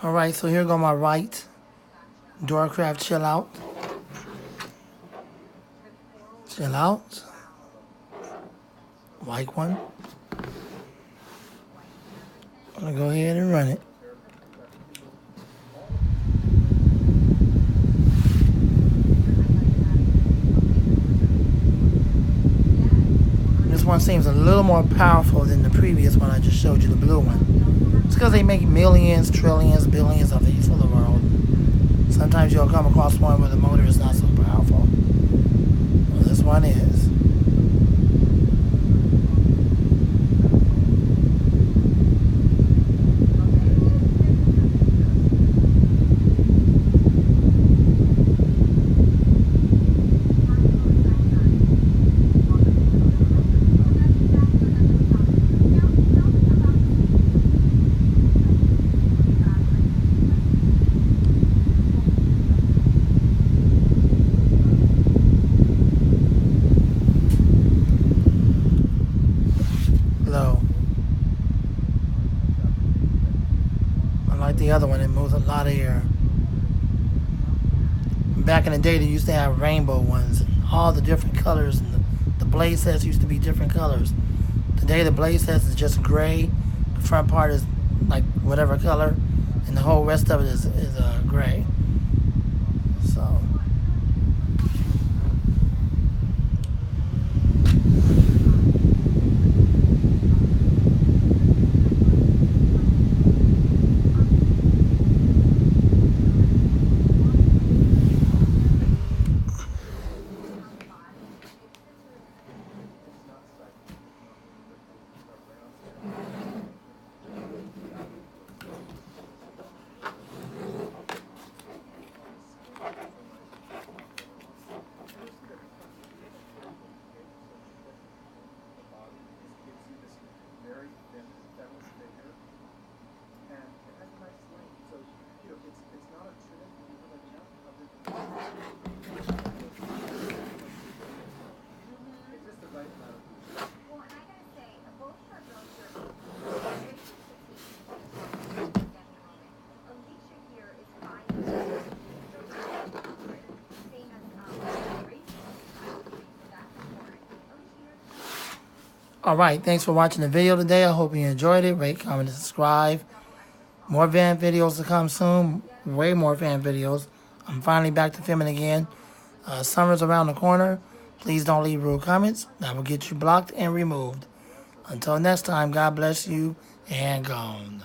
Alright, so here go my right Duracraft Chillout. Chill out. White one. I'm gonna go ahead and run it. This one seems a little more powerful than the previous one I just showed you, the blue one. It's because they make millions, trillions, billions of these for the world. Sometimes you'll come across one where the motor is not so powerful. Well, this one is. Low. Unlike the other one, it moves a lot of air. Back in the day, they used to have rainbow ones, and all the different colors, and the blade sets used to be different colors. Today, the blade sets is just gray. The front part is like whatever color, and the whole rest of it is gray. So. Alright, thanks for watching the video today. I hope you enjoyed it. Rate, comment, and subscribe. More van videos to come soon. Way more van videos. I'm finally back to filming again. Summer's around the corner. Please don't leave rude comments. That will get you blocked and removed. Until next time, God bless you and gone.